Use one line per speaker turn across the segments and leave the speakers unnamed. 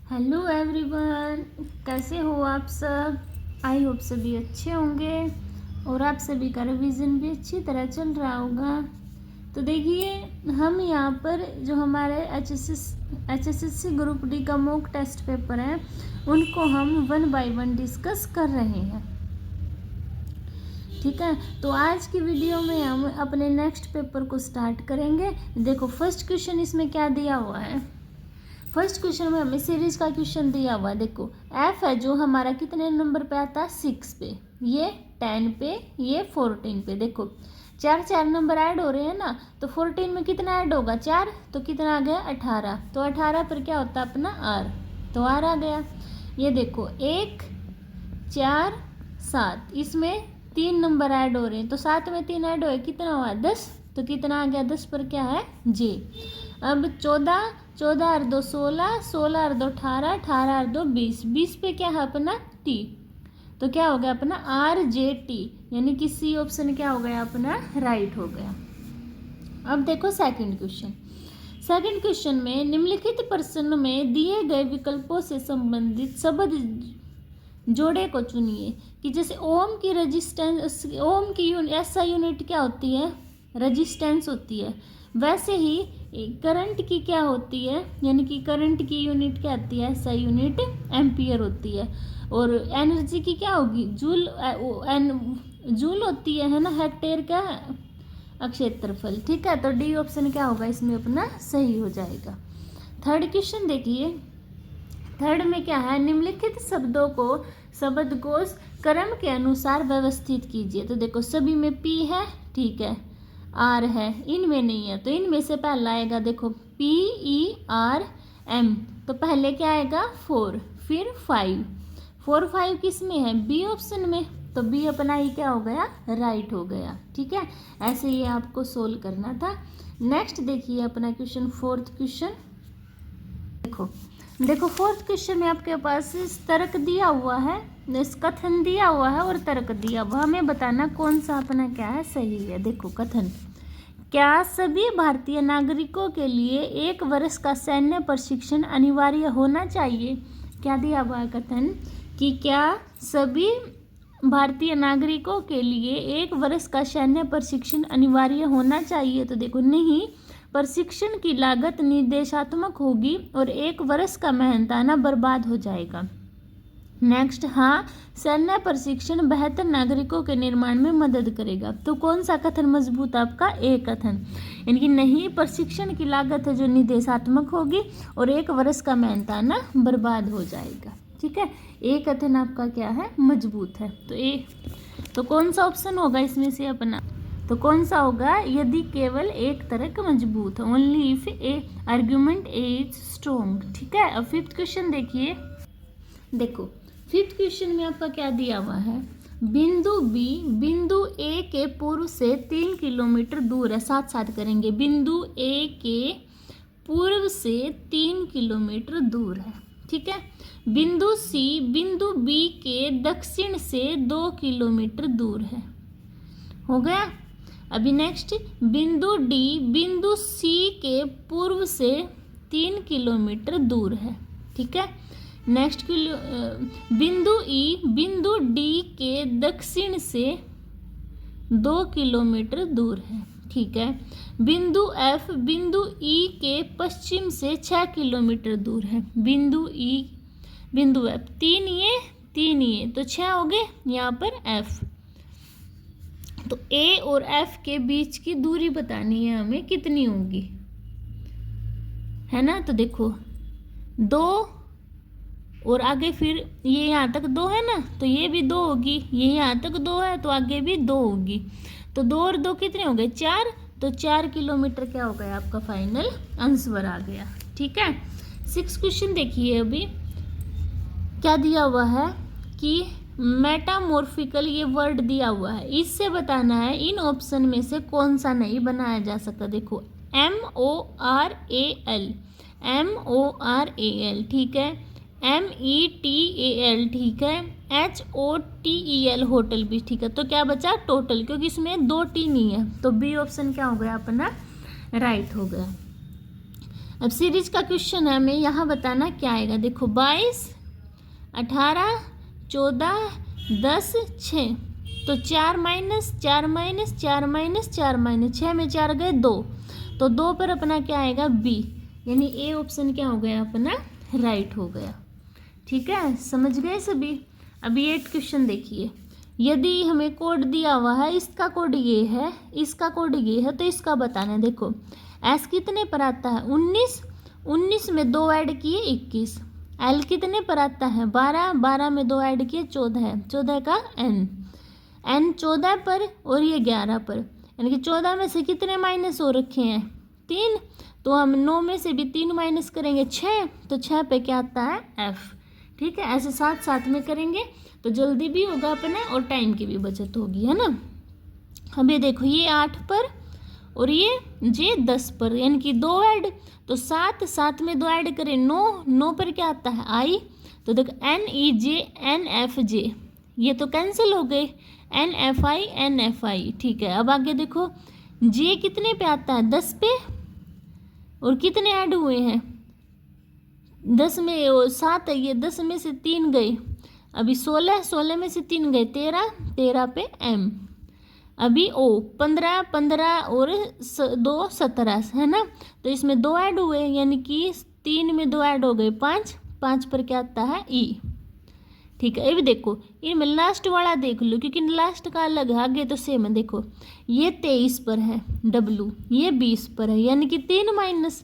Hello everyone, कैसे हो आप सब। आई होप सभी अच्छे होंगे और आप सभी का रिवीजन भी अच्छी तरह चल रहा होगा। तो देखिए, हम यहाँ पर जो हमारे एचएसएससी ग्रुप डी का मॉक टेस्ट पेपर है उनको हम 1 बाय 1 डिस्कस कर रहे हैं। ठीक है, तो आज की वीडियो में हम अपने नेक्स्ट पेपर को स्टार्ट करेंगे। देखो, फर्स्ट क्वेश्चन इसमें क्या दिया हुआ है। फर्स्ट क्वेश्चन में हमें सीरीज का क्वेश्चन दिया हुआ है। देखो, एफ है जो हमारा कितने नंबर पे आता है, 6 पे, ये 10 पे, ये 14 पे। देखो, चार नंबर ऐड हो रहे हैं ना, तो 14 में कितना ऐड होगा, 4, तो कितना आ गया 18। तो 18 पर क्या होता है अपना आर, तो आर आ गया। ये देखो 1 4 7, इसमें 3 नंबर ऐड हो रहे हैं, तो 7 में 3 ऐड हुए, कितना हुआ 10, तो कितना आ गया 10 पर क्या है जे। अब 14 और 2 16, 16 और 2 18, 18 और 2 20, 20 पे क्या है अपना टी, तो क्या हो गया अपना आर जे टी, यानी कि सी ऑप्शन क्या हो गया अपना राइट हो गया। अब देखो सेकंड क्वेश्चन में निम्नलिखित प्रश्न में दिए गए विकल्पों से संबंधित शब्द जोड़े को चुनिए। कि जैसे ओम की रेजिस्टेंस, ओम की एसआई यूनिट क्या होती है, रेजिस्टेंस होती है, वैसे ही करंट की क्या होती है, यानी कि करंट की यूनिट क्या होती है, एसआई यूनिट एम्पियर होती है। और एनर्जी की क्या होगी, जूल होती है ना, हेक्टेयर का क्षेत्रफल। ठीक है, तो डी ऑप्शन क्या होगा इसमें अपना सही हो जाएगा। थर्ड क्वेश्चन देखिए, थर्ड में क्या है, निम्नलिखित शब्दों को शब्दकोश क्रम के अनुसार व्यवस्थित कीजिए। तो देखो, सभी में पी है, ठीक है, आर है, इनमें नहीं है, तो इनमें से पहला आएगा, देखो पी ई आर एम, तो पहले क्या आएगा 4, फिर 5, 4 5 किस में है, बी ऑप्शन में, तो बी अपना ही क्या हो गया राइट हो गया। ठीक है, ऐसे ही आपको सोल्व करना था। नेक्स्ट देखिए अपना क्वेश्चन, फोर्थ क्वेश्चन। देखो फोर्थ क्वेश्चन में आपके पास तर्क दिया हुआ है, कथन दिया हुआ है और तर्क दिया हुआ, हमें बताना कौन सा अपना क्या है सही है। देखो कथन, क्या सभी भारतीय नागरिकों के लिए 1 वर्ष का सैन्य प्रशिक्षण अनिवार्य होना चाहिए। क्या दिया हुआ है कथन, कि क्या सभी भारतीय नागरिकों के लिए 1 वर्ष का सैन्य प्रशिक्षण अनिवार्य होना चाहिए। तो देखो नहीं, प्रशिक्षण की लागत निर्देशात्मक होगी और 1 वर्ष का मेहनताना बर्बाद हो जाएगा। नेक्स्ट, हाँ, सैन्य प्रशिक्षण बेहतर नागरिकों के निर्माण में मदद करेगा। तो कौन सा कथन मजबूत आपका, ए कथन, यानी कि नहीं, प्रशिक्षण की लागत है जो निर्देशात्मक होगी और 1 वर्ष का मेहनताना बर्बाद हो जाएगा। ठीक है, ए कथन आपका क्या है मजबूत है। तो ए, तो कौन सा ऑप्शन होगा इसमें से अपना, तो कौन सा होगा, यदि केवल एक तर्क मजबूत है, only if A argument is strong. ठीक है, अब फिफ्थ क्वेश्चन देखिए। देखो फिफ्थ क्वेश्चन में आपका क्या दिया हुआ है, बिंदु बी बिंदु ए के पूर्व से 3 किलोमीटर दूर है, साथ साथ करेंगे, बिंदु ए के पूर्व से 3 किलोमीटर दूर है। ठीक है, बिंदु सी बिंदु बी के दक्षिण से 2 किलोमीटर दूर है, हो गया। अभी नेक्स्ट, बिंदु डी बिंदु सी के पूर्व से 3 किलोमीटर दूर है। ठीक है, नेक्स्ट बिंदु ई बिंदु डी के दक्षिण से 2 किलोमीटर दूर है। ठीक है, बिंदु एफ बिंदु ई के पश्चिम से 6 किलोमीटर दूर है। बिंदु ई बिंदु एफ, 3 ये, तो 6 हो गए यहाँ पर एफ। तो ए और एफ के बीच की दूरी बतानी है हमें, कितनी होगी, है ना। तो देखो 2 और आगे फिर ये यहाँ तक 2 है ना, तो ये भी 2 होगी, ये यहाँ तक 2 है तो आगे भी 2 होगी, तो 2 और 2 कितने हो गए 4, तो 4 किलोमीटर क्या हो गया आपका फाइनल आंसर आ गया। ठीक है, 6 क्वेश्चन देखिए। अभी क्या दिया हुआ है कि मेटामॉर्फिकल, ये वर्ड दिया हुआ है, इससे बताना है इन ऑप्शन में से कौन सा नहीं बनाया जा सकता। देखो MORAL, MORAL, ठीक है, METAL, ठीक है, HOTEL, होटल भी, ठीक है। तो क्या बचा टोटल, क्योंकि इसमें 2 टी नहीं है, तो बी ऑप्शन क्या हो गया अपना राइट हो गया। अब सीरीज का क्वेश्चन है, हमें यहाँ बताना क्या आएगा। देखो 22, 18, 14, 10, 6, तो 4 माइनस 4 माइनस 4 माइनस 4 माइनस 6 में 4 गए 2, तो 2 पर अपना क्या आएगा बी, यानी ए ऑप्शन क्या हो गया अपना राइट हो गया। ठीक है, समझ गए सभी। अभी 8 क्वेश्चन देखिए। यदि हमें कोड दिया हुआ है, इसका कोड ये है, इसका कोड ये है, तो इसका बताना है। देखो एस कितने पर आता है 19, 19 में 2 ऐड किए 21। एल कितने पर आता है 12, 12 में 2 ऐड किए 14 है, 14 का एन, एन 14 पर और ये 11 पर, यानी कि 14 में से कितने माइनस हो रखे हैं 3, तो हम 9 में से भी 3 माइनस करेंगे 6, तो 6 पे क्या आता है एफ। ठीक है, ऐसे साथ साथ में करेंगे तो जल्दी भी होगा अपने और टाइम की भी बचत होगी, है ना। अब ये देखो ये 8 पर और ये 10 पर, यानी कि 2 ऐड, तो 7, 7 में 2 ऐड करें 9, 9 पर क्या आता है आई, तो देखो N E J N F J, ये तो कैंसिल हो गए, N F I N F I. ठीक है, अब आगे देखो जे कितने पे आता है 10 पे, और कितने ऐड हुए हैं 10 में 7 है, ये 10 में से 3 गए, अभी 16, 16 में से 3 गए 13, 13 पे एम, अभी ओ 15, 15 और 2 17 है ना, तो इसमें 2 ऐड हुए, यानी कि 3 में 2 ऐड हो गए 5, 5 पर क्या आता है ई। ठीक है, ये भी देखो इनमें लास्ट वाला देख लो, क्योंकि लास्ट का अलग है, आगे तो सेम है। देखो ये 23 पर है डब्लू, ये 20 पर है, यानी कि 3 माइनस,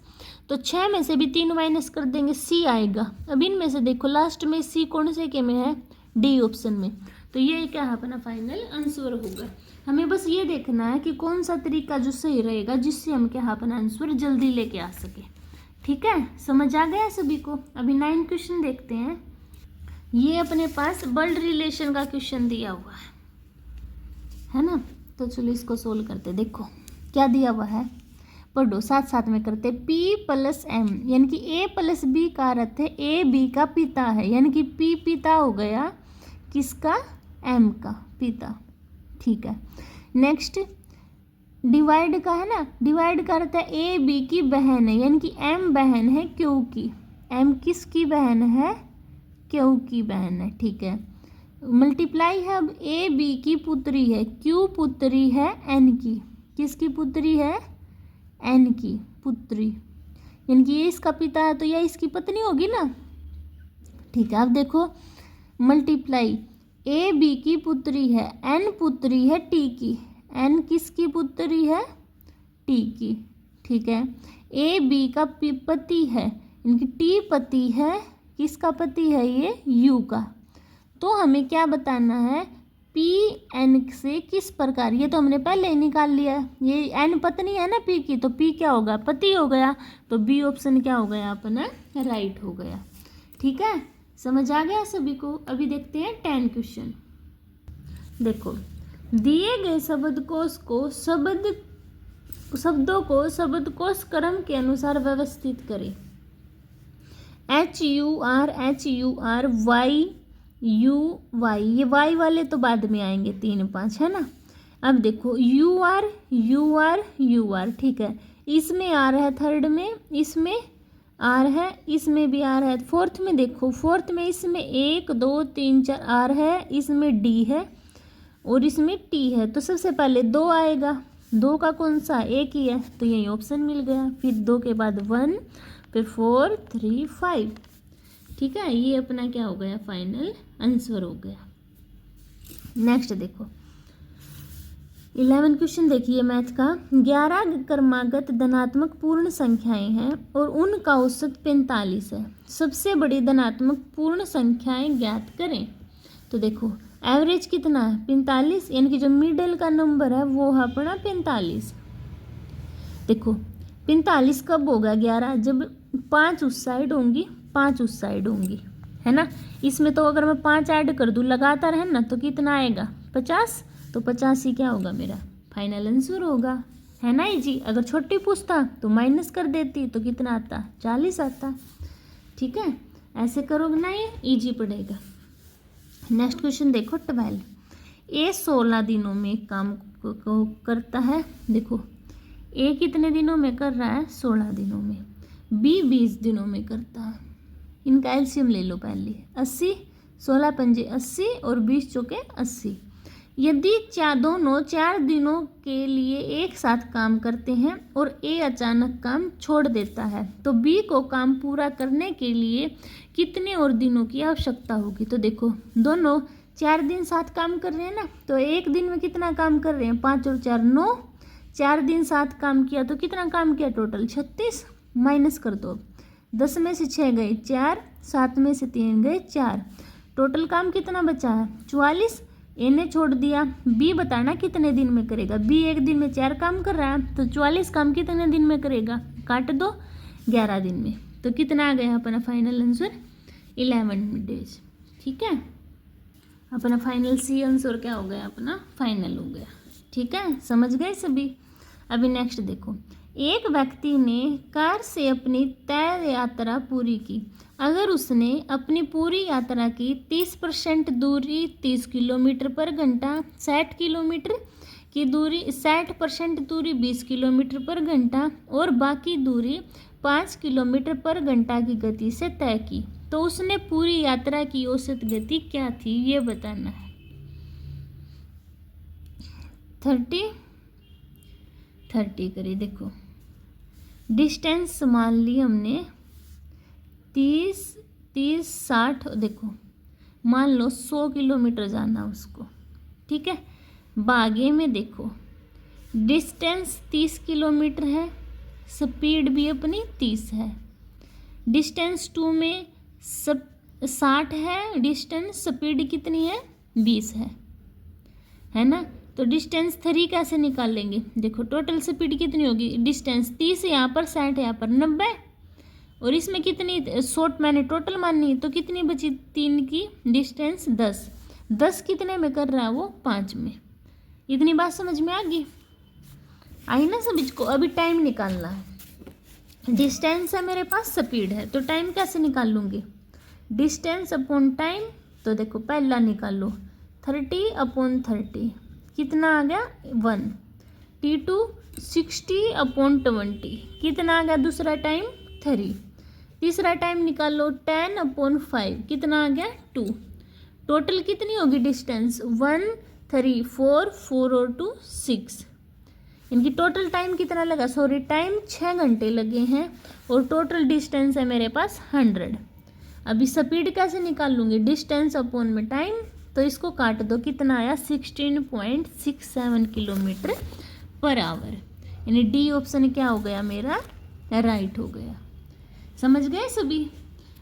तो 6 में से भी 3 माइनस कर देंगे सी आएगा। अब इनमें से देखो लास्ट में सी कौन से के में है डी ऑप्शन में, तो ये क्या है अपना फाइनल आंसर होगा। हमें बस ये देखना है कि कौन सा तरीका जो सही रहेगा, जिससे हम क्या अपना आंसर जल्दी लेके आ सके। ठीक है, समझ आ गया सभी को। अभी 9 क्वेश्चन देखते हैं। ये अपने पास ब्लड रिलेशन का क्वेश्चन दिया हुआ है ना, तो चलो इसको सोल्व करते। देखो क्या दिया हुआ है, पढ़ो साथ साथ में करते। P प्लस एम, यानी कि A प्लस बी का अर्थ है A B का पिता है, यानी कि P पिता हो गया किसका M का पिता। ठीक है, नेक्स्ट डिवाइड का है ना, डिवाइड का अर्थ है A B की बहन है, यानी कि M बहन है Q की, M किसकी बहन है Q की बहन है। ठीक है, मल्टीप्लाई है, अब A B की पुत्री है, Q पुत्री है N की, किसकी पुत्री है N की पुत्री, यानी कि ये इसका पिता है तो यह इसकी पत्नी होगी ना। ठीक है, अब देखो मल्टीप्लाई A B की पुत्री है, N पुत्री है T की, N किसकी पुत्री है T की। ठीक है, A B का पति है, यानी कि T पति है, किसका पति है ये U का। तो हमें क्या बताना है P N से किस प्रकार, ये तो हमने पहले ही निकाल लिया है, ये N पत्नी है ना P की, तो P क्या होगा पति हो गया, तो B ऑप्शन क्या हो गया अपना राइट हो गया। ठीक है, समझ आ गया सभी को। अभी देखते हैं 10 क्वेश्चन। देखो दिए गए शब्दकोश को शब्दों को शब्दकोश क्रम के अनुसार व्यवस्थित करें। HUR YUY, ये Y वाले तो बाद में आएंगे 3 5 है ना। अब देखो UR। ठीक है, इसमें R है, थर्ड में इसमें R है, इसमें भी R है, फोर्थ में देखो, फोर्थ में इसमें 1 2 3 4 R है, इसमें D है और इसमें T है, तो सबसे पहले 2 आएगा, 2 का कौन सा एक ही है, तो यही ऑप्शन मिल गया। फिर 2 के बाद 1, फिर 4 3 5। ठीक है, ये अपना क्या हो गया फाइनल आंसर हो गया। नेक्स्ट देखो 11 क्वेश्चन देखिए मैथ का। 11 क्रमागत धनात्मक पूर्ण संख्याएं हैं और उनका औसत 45 है। सबसे बड़ी धनात्मक पूर्ण संख्याएं ज्ञात करें। तो देखो एवरेज कितना है 45, यानी कि जो मिडिल का नंबर है वो है अपना 45। देखो 45 कब होगा 11, जब 5 उस साइड होंगी 5 उस साइड होंगी, है ना। इसमें तो अगर मैं 5 ऐड कर दूँ लगातार है ना, तो कितना आएगा 50, तो 50 ही क्या होगा मेरा फाइनल आंसर होगा, है ना। जी अगर छोटी पूछता तो माइनस कर देती, तो कितना आता 40 आता। ठीक है, ऐसे करोगे ना, ये ईजी पड़ेगा। नेक्स्ट क्वेश्चन देखो 12। ए 16 दिनों में काम को करता है। देखो ए कितने दिनों में कर रहा है 16 दिनों में, बी 20 दिनों में करता है। इनका एलसीएम ले लो पहले। 80, 16 पंजे 80 और 20 चौके 80। यदि दोनों 4 दिनों के लिए एक साथ काम करते हैं और ए अचानक काम छोड़ देता है तो बी को काम पूरा करने के लिए कितने और दिनों की आवश्यकता होगी। तो देखो दोनों 4 दिन साथ काम कर रहे हैं ना, तो एक दिन में कितना काम कर रहे हैं, 5 और 4 9। 4 दिन साथ काम किया तो कितना काम किया टोटल, 36। माइनस कर दो, 10 में से 6 गए 4, 7 में से 3 गए 4, टोटल काम कितना बचा है 44। ए ने छोड़ दिया। बी बताना कितने दिन में करेगा। बी एक दिन में 4 काम कर रहा है तो 44 काम कितने दिन में करेगा, काट दो 11 दिन में। तो कितना आ गया अपना फाइनल आंसर 11 डेज। ठीक है, अपना फाइनल सी आंसर क्या हो गया, अपना फाइनल हो गया। ठीक है, समझ गए सभी। अभी नेक्स्ट देखो, एक व्यक्ति ने कार से अपनी तय यात्रा पूरी की। अगर उसने अपनी पूरी यात्रा की 30% दूरी 30 किलोमीटर पर घंटा, 60 किलोमीटर की दूरी 60% दूरी 20 किलोमीटर पर घंटा और बाकी दूरी 5 किलोमीटर पर घंटा की गति से तय की तो उसने पूरी यात्रा की औसत गति क्या थी, ये बताना है। 30 करिए। देखो डिस्टेंस मान ली हमने 30 60, देखो मान लो 100 किलोमीटर जाना उसको। ठीक है, बागे में देखो डिस्टेंस 30 किलोमीटर है, स्पीड भी अपनी 30 है। डिस्टेंस 2 में 60 है डिस्टेंस, स्पीड कितनी है 20 है ना। तो डिस्टेंस 3 कैसे निकालेंगे, देखो टोटल स्पीड कितनी होगी, डिस्टेंस 30 यहाँ पर, 60 यहाँ पर, 90 और इसमें कितनी शॉर्ट मैंने टोटल माननी, तो कितनी बची 3 की डिस्टेंस 10। 10 कितने में कर रहा है वो 5 में। इतनी बात समझ में आ गई, आई ना समझ को। अभी टाइम निकालना है। डिस्टेंस है मेरे पास, स्पीड है, तो टाइम कैसे निकाल लूँगी, डिस्टेंस अपॉन टाइम। तो देखो पहला निकालो 30/30 कितना आ गया 1। T2 60/20 कितना आ गया दूसरा टाइम 3। तीसरा टाइम निकालो 10/5 कितना आ गया 2। टोटल कितनी होगी डिस्टेंस 1 3 4 4 और 2 6। इनकी टोटल टाइम कितना लगा, सॉरी टाइम 6 घंटे लगे हैं और टोटल डिस्टेंस है मेरे पास 100। अभी स्पीड कैसे निकाल लूँगी, डिस्टेंस अपॉन में टाइम, तो इसको काट दो कितना आया 16.67 किलोमीटर पर आवर। यानी डी ऑप्शन क्या हो गया मेरा, राइट हो गया। समझ गए सभी।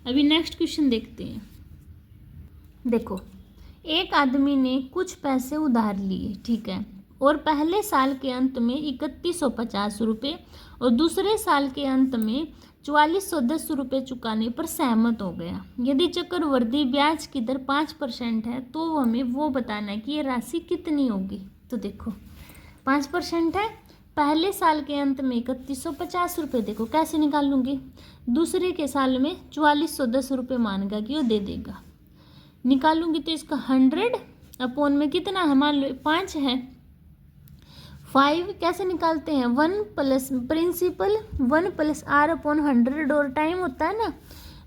अभी नेक्स्ट क्वेश्चन देखते हैं। देखो एक आदमी ने कुछ पैसे उधार लिए, ठीक है, और पहले साल के अंत में 3150 रुपये और दूसरे साल के अंत में 4410 रुपये चुकाने पर सहमत हो गया। यदि चक्रवृद्धि ब्याज की दर 5% है तो हमें वो बताना है कि ये राशि कितनी होगी। तो देखो 5% है, पहले साल के अंत में 3150 रुपये, देखो कैसे निकाल लूँगी, दूसरे के साल में 4410 रुपये मानेगा कि वो दे देगा, निकालूंगी तो इसका 100 में कितना है, मान लो 5 है। 5 कैसे निकालते हैं, 1 प्लस प्रिंसिपल 1 प्लस R/100 और टाइम होता है ना,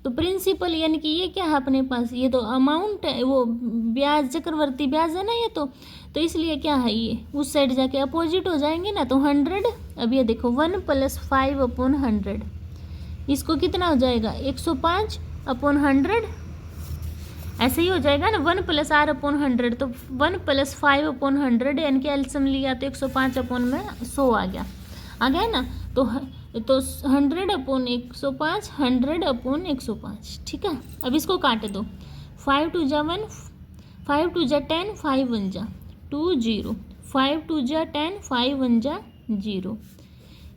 तो प्रिंसिपल यानी कि ये क्या है अपने पास, ये तो अमाउंट है, वो ब्याज चक्रवर्ती ब्याज है ना ये तो इसलिए क्या है ये उस साइड जाके अपोजिट हो जाएंगे ना, तो 100। अब ये देखो 1 प्लस 5/100 इसको कितना हो जाएगा 105/100, ऐसे ही हो जाएगा ना, 1 प्लस R/100 तो 1 प्लस 5/100 यानी कि एलसीएम लिया तो 105/100 आ गया ना, तो 100/105 100/105। ठीक है, अब इसको काट दो, 5 2 जा 1 5 2 जा 10 5 1 जा 2 0 5 2 जा 10 5 1 जा 0।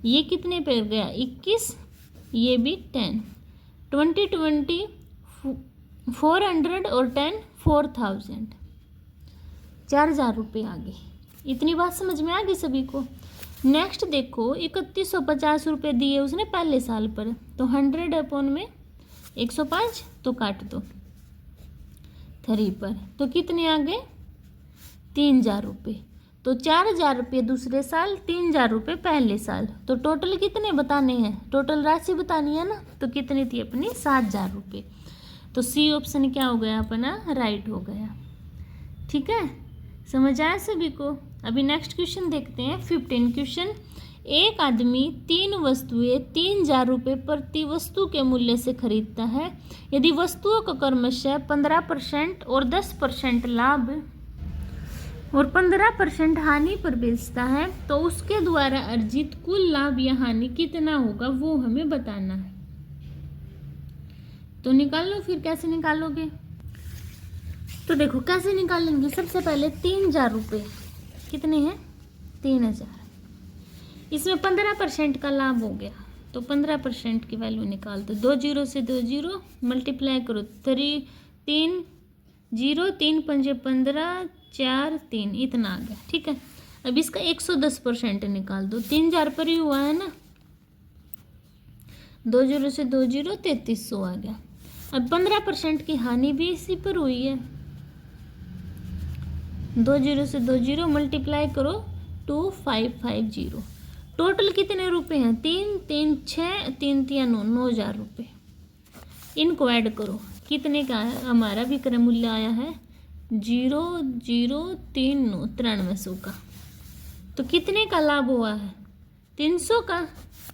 ये कितने पे गया 21, ये भी 10 20 20 400 और 10 4000, 4000 रुपये आ गए। इतनी बात समझ में आ गई सभी को। नेक्स्ट देखो 3150 रुपये दिए उसने पहले साल पर, तो 100/105 तो काट दो 3 पर, तो कितने आ गए 3000 रुपये। तो 4,000 रुपये दूसरे साल, 3,000 रुपये पहले साल। तो टोटल कितने बताने हैं, टोटल राशि बतानी है ना। तो कितनी थी अपनी 7,000 रुपये। तो सी ऑप्शन क्या हो गया अपना, राइट हो गया। ठीक है, समझ आया सभी को। अभी नेक्स्ट क्वेश्चन देखते हैं 15 क्वेश्चन। एक आदमी 3 वस्तुएं 3,000 रुपये प्रति वस्तु के मूल्य से खरीदता है। यदि वस्तुओं को क्रमशः 15% और 10% लाभ और 15% हानि पर बेचता है तो उसके द्वारा अर्जित कुल लाभ या हानि कितना होगा वो हमें बताना है। तो निकाल लो फिर, कैसे निकालोगे। तो देखो कैसे निकालेंगे। सबसे पहले 3,000 रुपये कितने हैं, 3,000। इसमें 15% का लाभ हो गया तो 15% की वैल्यू निकाल दो। 2 जीरो से 2 जीरो मल्टीप्लाई करो, 3 0 3 पंजे 15 4 3 इतना आ गया। ठीक है, अब इसका 110% निकाल दो। 3,000 पर ही हुआ है ना, 2 जीरो से 2 जीरो 3300 आ गया। अब 15% की हानि भी इसी पर हुई है। 2 जीरो से 2 जीरो मल्टीप्लाई करो 2550। टोटल कितने रुपए हैं, 3 3 6 3 3 9 9,000 रुपये। इनको ऐड करो, कितने का है हमारा विक्रय मूल्य आया है 0,039 9300 का। तो कितने का लाभ हुआ है 300 का।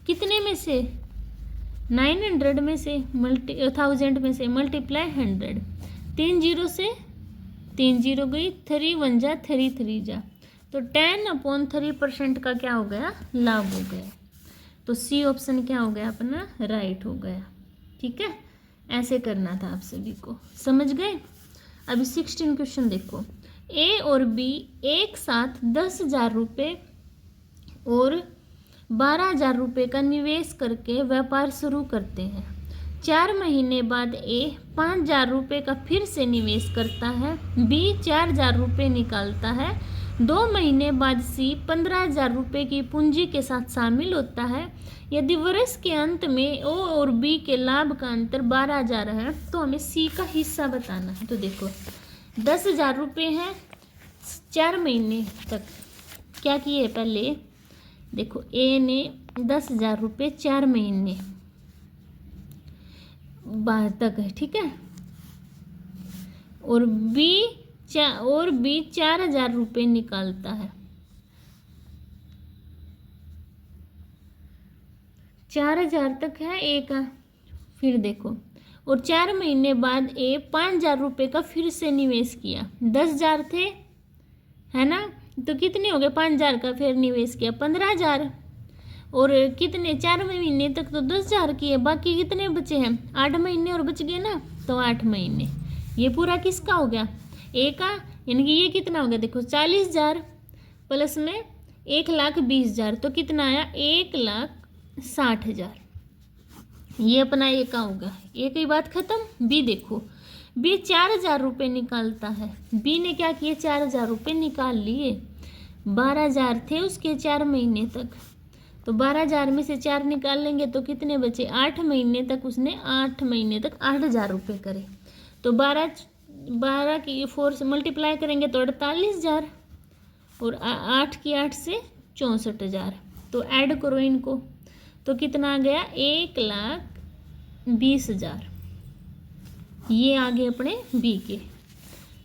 कितने में से 900 में से 1000 में से मल्टीप्लाई 100। 3 जीरो से 3 जीरो गई, 3 1 जा 3 3 जा, तो 10/3% का क्या हो गया, लाभ हो गया। तो सी ऑप्शन क्या हो गया अपना, राइट हो गया। ठीक है, ऐसे करना था आप सभी को, समझ गए। अभी 16 क्वेश्चन देखो। ए और बी एक साथ 10,000 रुपये और 12,000 रुपये का निवेश करके व्यापार शुरू करते हैं। 4 महीने बाद ए 5,000 रुपये का फिर से निवेश करता है। बी 4,000 रुपये निकालता है। 2 महीने बाद सी 15,000 रुपये की पूंजी के साथ शामिल होता है। यदि वर्ष के अंत में ओ और बी के लाभ का अंतर 12,000 है तो हमें सी का हिस्सा बताना है। तो देखो 10,000 रुपये हैं, 4 महीने तक क्या किए, पहले देखो ए ने 10,000 रुपये 4 महीने बाद तक है, ठीक है, और बी 4,000 रुपये निकालता है। 4,000 तक है ए का। फिर देखो, और 4 महीने बाद ए 5,000 रुपये का फिर से निवेश किया। 10,000 थे, है ना, तो कितने हो गए, 5,000 का फिर निवेश किया 15,000। और कितने 4 महीने तक तो 10,000 किए, बाकी कितने बचे हैं 8 महीने और बच गए ना, तो 8 महीने। ये पूरा किसका हो गया, ए का, यानी कि ये कितना हो गया देखो 40,000 प्लस में 1,20,000 तो कितना आया 1,60,000। ये अपना ए का होगा। ए की बात खत्म। बी देखो, बी 4,000 रुपये निकालता है। बी ने क्या किए 4,000 रुपये निकाल लिए। 12,000 थे उसके 4 महीने तक, तो 12,000 में से 4 निकाल लेंगे तो कितने बचे 8 महीने तक। उसने 8 महीने तक 8,000 रुपये करे, तो 12 की 4 से मल्टीप्लाई करेंगे तो 48,000 और 8 की 8 से 64,000। तो ऐड करो इनको तो कितना आ गया 1,20,000। ये आगे अपने बी के।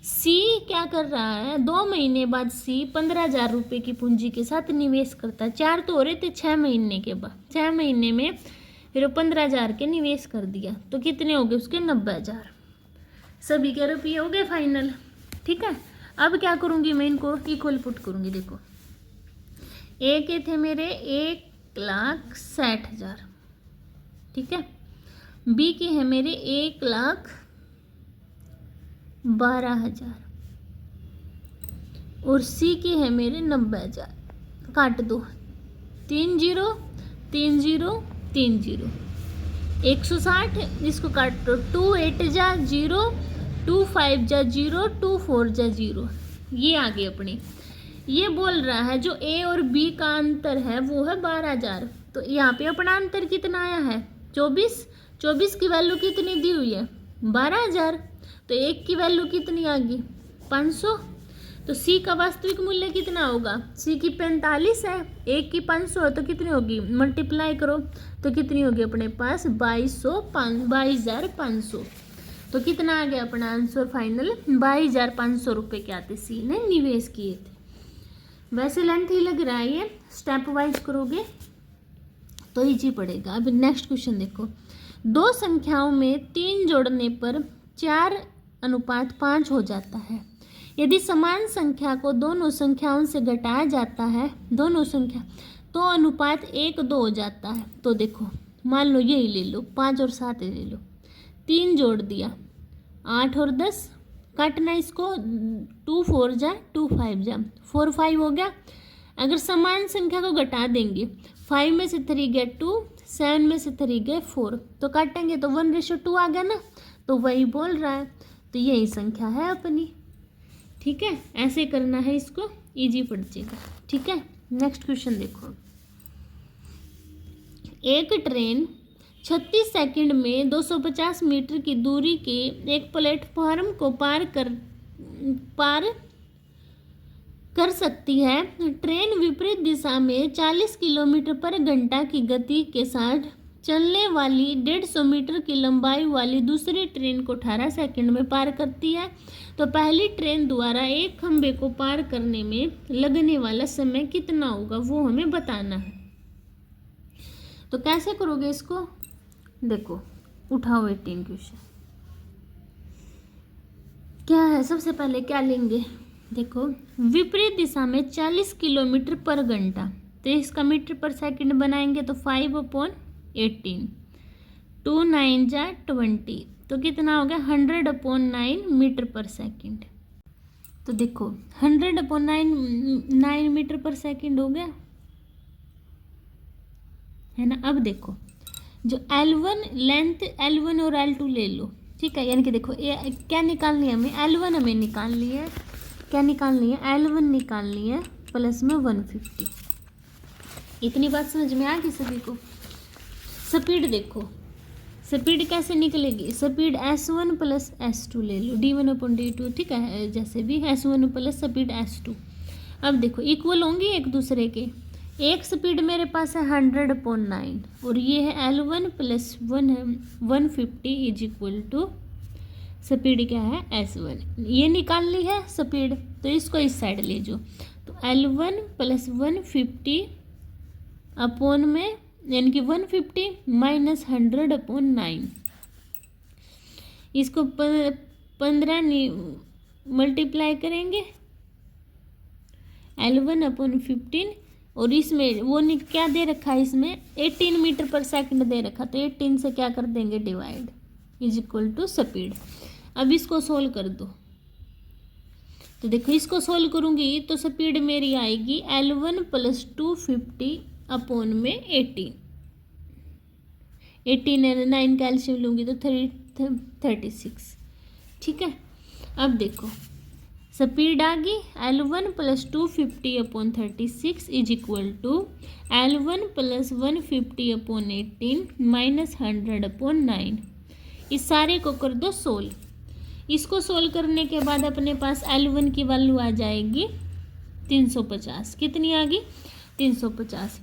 सी क्या कर रहा है, 2 महीने बाद सी 15,000 रुपये की पूंजी के साथ निवेश करता है। 4 तो हो रहे थे 6 महीने के बाद, 6 महीने में फिर 15,000 के निवेश कर दिया तो कितने हो गए उसके 90,000। सभी के रुपये हो गए फाइनल। ठीक है, अब क्या करूँगी मैं, इनको इक्वल पुट करूँगी। देखो ए के थे मेरे 1,60,000, ठीक है, बी के हैं मेरे 1,12,000 और सी के हैं मेरे 90,000। काट दो, 3 0 3 0 3 0 160, इसको काट दो, 2 8 जा 0, 2 5 जा 0, 2 4 जा 0। ये आगे अपनी, ये बोल रहा है जो ए और बी का अंतर है वो है 12,000। तो यहाँ पे अपना अंतर कितना आया है 24। 24 की वैल्यू कितनी दी हुई है 12,000, तो एक की वैल्यू कितनी आ गई 500। तो सी का वास्तविक मूल्य कितना होगा, सी की 45 है, एक की 500 है, तो कितनी होगी, मल्टीप्लाई करो तो कितनी होगी अपने पास 22,500। तो कितना आ गया अपना आंसर फाइनल, 22,500 रुपये क्या थे सी ने निवेश किए थे। वैसे लेंथ ही लग रहा है, ये स्टेप वाइज करोगे तो इजी पड़ेगा। अब नेक्स्ट क्वेश्चन देखो, दो संख्याओं में 3 जोड़ने पर 4:5 हो जाता है। यदि समान संख्या को दोनों संख्याओं से घटाया जाता है, दोनों संख्या, तो अनुपात 1:2 हो जाता है। तो देखो मान लो यही ले लो, 5 और 7 ले लो, 3 जोड़ दिया, 8 और 10 काटना इसको, 2 4 जा 2 5 जा 4 5 हो गया। अगर समान संख्या को घटा देंगे, 5 में से 3 गए 2, 7 में से 3 गए 4, तो काटेंगे तो 1:2 आ गया ना, तो वही बोल रहा है, तो यही संख्या है अपनी। ठीक है, ऐसे करना है इसको, इजी पड़ जाएगा। ठीक है, नेक्स्ट क्वेश्चन देखो, एक ट्रेन 36 सेकंड में 250 मीटर की दूरी के एक प्लेटफॉर्म को पार कर सकती है। ट्रेन विपरीत दिशा में 40 किलोमीटर पर घंटा की गति के साथ चलने वाली 150 मीटर की लंबाई वाली दूसरी ट्रेन को 18 सेकंड में पार करती है। तो पहली ट्रेन द्वारा एक खंभे को पार करने में लगने वाला समय कितना होगा, वो हमें बताना है। तो कैसे करोगे इसको, देखो उठाओ 18 क्वेश्चन। क्या है, सबसे पहले क्या लेंगे, देखो विपरीत दिशा में 40 किलोमीटर पर घंटा, तो इसका मीटर पर सेकंड बनाएंगे तो 5/18, 2 9 जा 20, तो कितना हो गया 100/9 मीटर पर सेकंड। तो देखो 100/9 मीटर पर सेकंड हो गया है ना। अब देखो जो L1 लेंथ, L1 और L2 ले लो, ठीक है, यानी कि देखो क्या निकालनी है हमें, L1 हमें निकालनी है, क्या निकालनी है, L1 निकालनी है प्लस में 150। इतनी बात समझ में आ गई सभी को। स्पीड देखो, स्पीड कैसे निकलेगी, स्पीड S1 प्लस S2 ले लो, d1/d2, ठीक है, जैसे भी S1 प्लस स्पीड S2। अब देखो इक्वल होंगी एक दूसरे के, एक स्पीड मेरे पास है 100/9 और ये है L1 plus 150 is equal to speed क्या है S1, ये निकालनी है स्पीड, तो इसको इस साइड ले जाओ, तो L1 प्लस 150 अपॉन में, यानी कि 150 माइनस 100/9, इसको 15 मल्टीप्लाई करेंगे, L1/15, और इसमें वो क्या दे रखा है, इसमें 18 मीटर पर सेकंड दे रखा, तो 18 से क्या कर देंगे divide, is equal to speed. अब इसको सोल्व कर दो, तो देखो इसको सोल्व करूंगी तो स्पीड मेरी आएगी L1 प्लस 250 अपॉन में 18 9 कैल्शियम लूँगी तो 36, ठीक है। अब देखो स्पीड आ गई L1 plus 250 upon 36 is equal to L1 plus 150 upon 18 minus 100/9। इस सारे को कर दो सोल्व। इसको सोल्व करने के बाद अपने पास L1 की वैल्यू आ जाएगी 350। कितनी आ गई 350।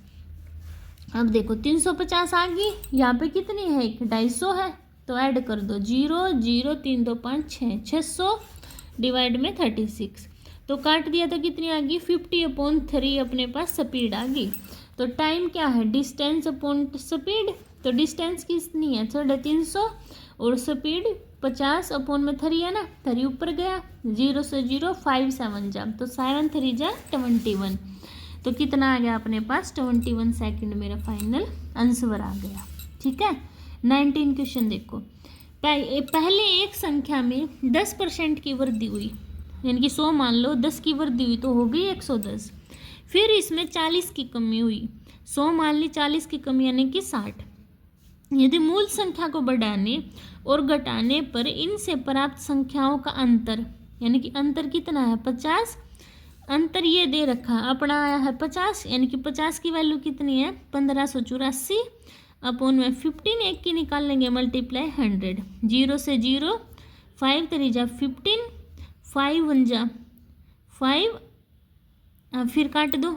अब देखो 350 आ गई, यहाँ पे कितनी है 250 है, तो ऐड कर दो 0 0 3 2 5 6 600 डिवाइड में 36, तो काट दिया तो कितनी आ गई 50/3 अपने पास स्पीड आ गई। तो टाइम क्या है डिस्टेंस अपॉन स्पीड, तो डिस्टेंस कितनी है 350 और स्पीड 50/3 है ना, 3 ऊपर गया, 0 से 0 5 7 जा, तो 7 3 जा 21, तो कितना आ गया अपने पास 21 सेकंड मेरा फाइनल आंसर आ गया। ठीक है, 19 क्वेश्चन देखो, पहले एक संख्या में 10% की वृद्धि हुई, यानी कि 100 मान लो 10 की वृद्धि हुई तो हो गई 110, फिर इसमें 40 की कमी हुई, 100 मान ली 40 की कमी यानी कि 60। यदि मूल संख्या को बढ़ाने और घटाने पर इनसे प्राप्त संख्याओं का अंतर, यानी कि अंतर कितना है 50, अंतर ये दे रखा अपना आया है 50, यानी कि 50 की वैल्यू कितनी है 1584 अपॉन में 15, एक की निकाल लेंगे मल्टीप्लाई 100, 0 से 0 5 3 जा 15, 5 1 जा 5, अब फिर काट दो,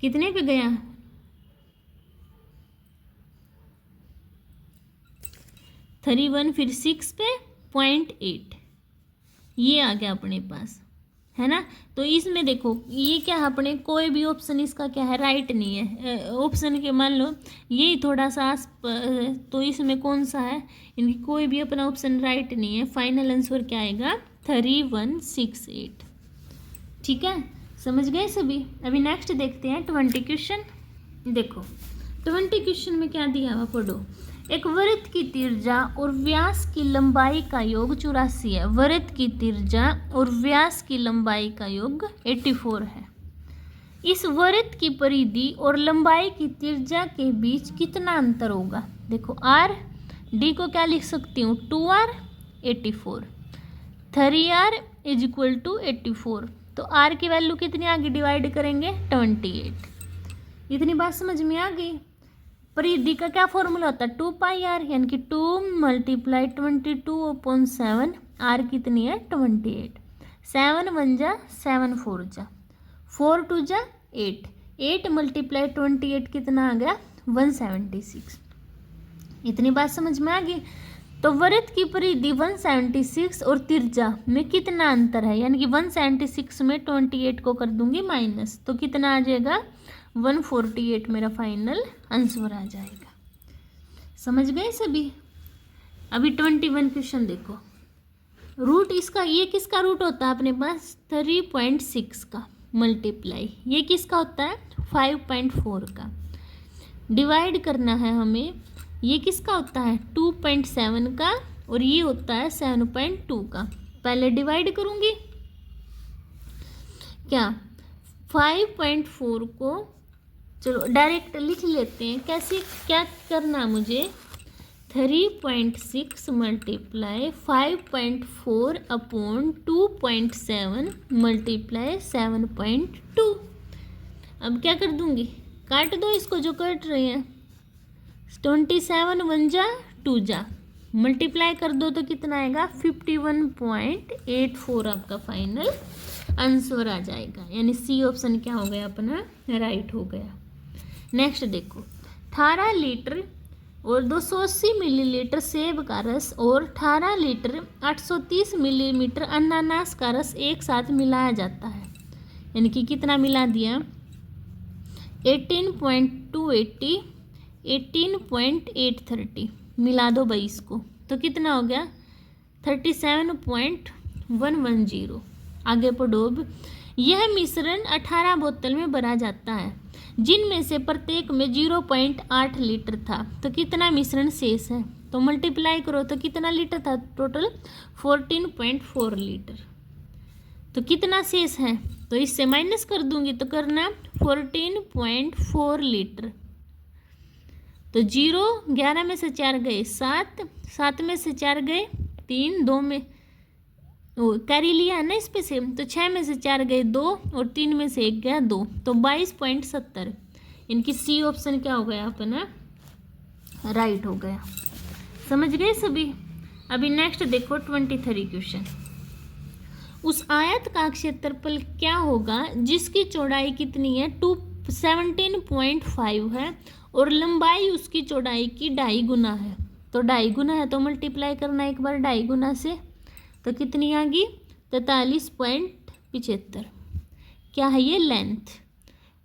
कितने पे गया 31, फिर 6 पे 0.8, ये आ गया अपने पास, है ना। तो इसमें देखो ये क्या है, अपने कोई भी ऑप्शन इसका क्या है, राइट नहीं है। ऑप्शन के मान लो ये थोड़ा सा तो इसमें कौन सा है, इनकी कोई भी अपना ऑप्शन राइट नहीं है। फाइनल आंसर क्या आएगा 3168। ठीक है, समझ गए सभी। अभी नेक्स्ट देखते हैं 20 क्वेश्चन। देखो 20 क्वेश्चन में क्या दिया हुआ, पढ़ो। एक वृत्त की त्रिज्या और व्यास की लंबाई का योग 84 है। वृत्त की त्रिज्या और व्यास की लंबाई का योग 84 है। इस वृत्त की परिधि और लंबाई की त्रिज्या के बीच कितना अंतर होगा। देखो आर, डी को क्या लिख सकती हूँ 2r 84, 3r is equal to 84। तो आर की वैल्यू कितनी आगे डिवाइड करेंगे 28। इतनी बात समझ में आ गई। परिधि का क्या फॉर्मूला होता है 2πr, यानी कि 2 × 22/7। आर कितनी है 28। 7 1 जा 7 4 जा 4 2 जा 8, 8 × 28 कितना आ गया 176। इतनी बात समझ में आ गई। तो वृत्त की परिधि 176 और त्रिज्या में कितना अंतर है, यानी कि 176 में 28 को कर दूंगी माइनस, तो कितना आ जाएगा 148 मेरा फाइनल आंसर आ जाएगा। समझ गए सभी। अभी 21 क्वेश्चन देखो। रूट इसका, ये किसका रूट होता है अपने पास 3.6 का मल्टीप्लाई, ये किसका होता है 5.4 का। डिवाइड करना है हमें, ये किसका होता है 2.7 का और ये होता है 7.2 का। पहले डिवाइड करूंगी क्या 5.4 को, चलो डायरेक्ट लिख लेते हैं। कैसे, क्या करना मुझे 3.6 मल्टीप्लाई 5.4 अपॉन 2.7 मल्टीप्लाई 7.2। अब क्या कर दूंगी, काट दो इसको जो कट रहे हैं। 27 1 जा 2 जा, मल्टीप्लाई कर दो तो कितना आएगा 51.84 आपका फाइनल आंसर आ जाएगा। यानी सी ऑप्शन क्या हो गया अपना राइट हो गया। नेक्स्ट देखो 18 लीटर और 280 मिलीलीटर सेब का रस और 18 लीटर 830 मिलीलीटर अनानास का रस एक साथ मिलाया जाता है। यानी कि कितना मिला दिया 18.280 18.830 मिला दो भाई इसको, तो कितना हो गया 37.110। आगे पढ़ो। यह मिश्रण 18 बोतल में भरा जाता है जिनमें से प्रत्येक में 0.8 लीटर था, तो कितना मिश्रण शेष है। तो मल्टीप्लाई करो तो कितना लीटर था टोटल 14.4 लीटर। तो कितना शेष है, तो इससे माइनस कर दूंगी तो करना 14.4 लीटर। तो 0, 11 में से 4 गए 7, 7 में से 4 गए 3, 2 में कैरी लिया है ना इस पे से, तो 6 में से 4 गए 2 और 3 में से 1 गया 2, तो 22.70। इनकी सी ऑप्शन क्या हो गया अपना राइट हो गया। समझ गए सभी। अभी नेक्स्ट देखो 23 क्वेश्चन। उस आयत का क्षेत्रफल क्या होगा जिसकी चौड़ाई कितनी है 17.5 है और लंबाई उसकी चौड़ाई की 2.5 गुना है। तो 2.5 गुना है तो मल्टीप्लाई करना एक बार 2.5 गुना से, तो कितनी आ गई 43.75। क्या है ये लेंथ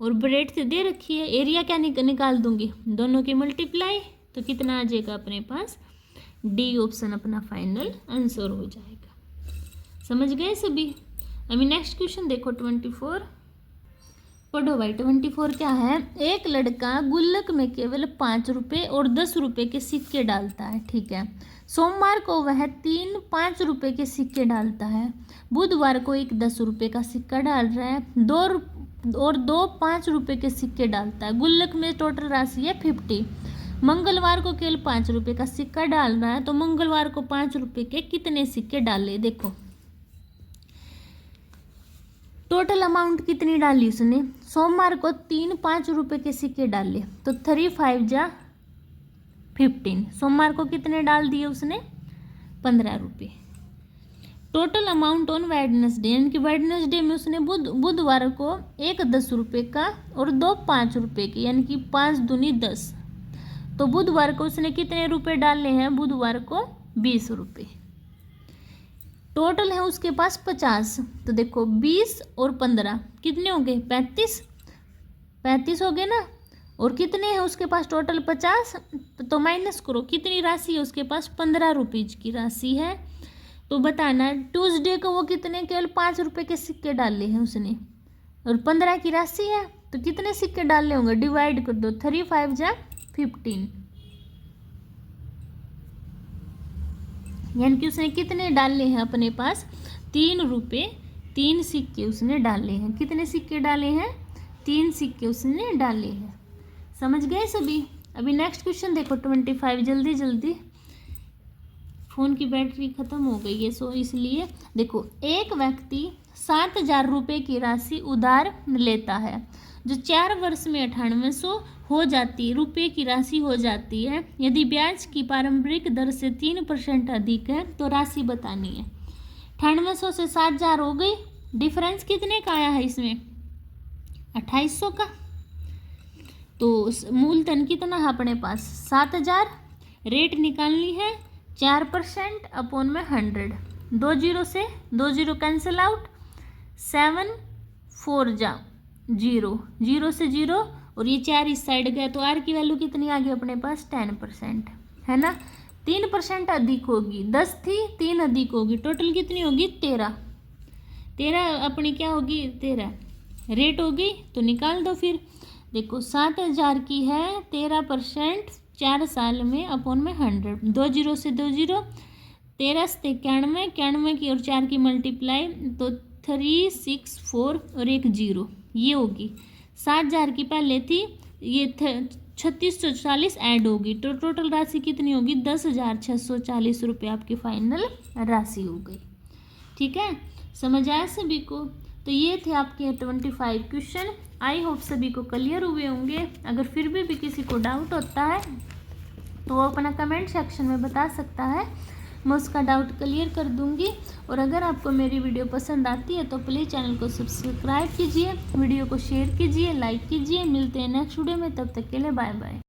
और ब्रेड्थ दे रखी है। एरिया क्या निकाल दूंगी दोनों की मल्टीप्लाई, तो कितना आ जाएगा अपने पास डी ऑप्शन अपना फाइनल आंसर हो जाएगा। समझ गए सभी। अभी नेक्स्ट क्वेश्चन देखो 24। पढ़ो भाई 24 क्या है। एक लड़का गुल्लक में केवल 5 रुपये और 10 रुपये के सिक्के डालता है, ठीक है। सोमवार को वह 3 5 रुपये के सिक्के डालता है। बुधवार को एक 10 रुपये का सिक्का डाल रहा है, 2 5 रुपये के सिक्के डालता है। गुल्लक में टोटल राशि है 50। मंगलवार को केवल 5 रुपये का सिक्का डाल रहा है, तो मंगलवार को 5 रुपये के कितने सिक्के डाले। देखो टोटल अमाउंट कितनी डाली उसने। सोमवार को 3 5 रुपये के सिक्के डाले, तो 3 5 जा 15। सोमवार को कितने डाल दिए उसने 15 रुपये। टोटल अमाउंट ऑन वेडनेसडे, यानी कि वेडनेसडे में उसने बुधवार को एक 10 रुपये का और 2 5 रुपये के, यानी कि 5 दूनी 10। तो बुधवार को उसने कितने रुपए डाले हैं? बुधवार को 20 रुपये। टोटल है उसके पास 50। तो देखो 20 और 15 कितने हो गए? 35। 35 हो गए ना। और कितने हैं उसके पास टोटल? 50। तो माइनस करो, कितनी राशि है उसके पास? 15 रुपीज की राशि है। तो बताना ट्यूसडे को वो कितने केवल 5 रुपये के सिक्के डाले हैं उसने, और 15 की राशि है तो कितने सिक्के डालने होंगे? डिवाइड कर दो, 3 5 जा 15, यानी कि उसने कितने डाले हैं अपने पास? 3 रुपये 3 सिक्के उसने डाले हैं। कितने सिक्के डाले हैं? 3 सिक्के उसने डाले हैं। समझ गए सभी? अभी नेक्स्ट क्वेश्चन देखो 25। जल्दी जल्दी, फ़ोन की बैटरी ख़त्म हो गई है सो इसलिए देखो, एक व्यक्ति 7,000 रुपये की राशि उधार लेता है, जो 4 वर्ष में 9800 हो जाती रुपये की राशि हो जाती है। यदि ब्याज की पारंपरिक दर से 3% अधिक है तो राशि बतानी है। 9800 से 7,000 हो गई, डिफरेंस कितने का आया है इसमें? 2800 का। तो मूलधन कितना है अपने पास? 7,000। रेट निकालनी है 4% अपॉन में 100। 2 जीरो से 2 जीरो कैंसिल आउट, 7 4 जा 0, 0 से 0 और ये 4 इस साइड गया तो आर की वैल्यू कितनी आ गई अपने पास? 10%, है ना। 3% अधिक होगी, 10 थी 3 अधिक होगी, टोटल कितनी होगी? 13। 13 अपनी क्या होगी? 13 रेट होगी। तो निकाल दो फिर। देखो 7,000 की है, 13% 4 साल में अपॉन में 100। 2 जीरो से 2 जीरो, 13 से 91, 91 की और 4 की मल्टीप्लाई तो 3 6 4 और एक 0 ये होगी। 7,000 की पहले थी, ये 3640 ऐड होगी तो टोटल राशि कितनी होगी? 10,640 रुपये आपकी फाइनल राशि हो गई। ठीक है, समझ आया सभी को? तो ये थे आपके 25 क्वेश्चन। आई होप सभी को क्लियर हुए होंगे। अगर फिर भी किसी को डाउट होता है तो वो अपना कमेंट सेक्शन में बता सकता है, मैं उसका डाउट क्लियर कर दूंगी। और अगर आपको मेरी वीडियो पसंद आती है तो प्लीज़ चैनल को सब्सक्राइब कीजिए, वीडियो को शेयर कीजिए, लाइक कीजिए। मिलते हैं नेक्स्ट वीडियो में, तब तक के लिए बाय बाय।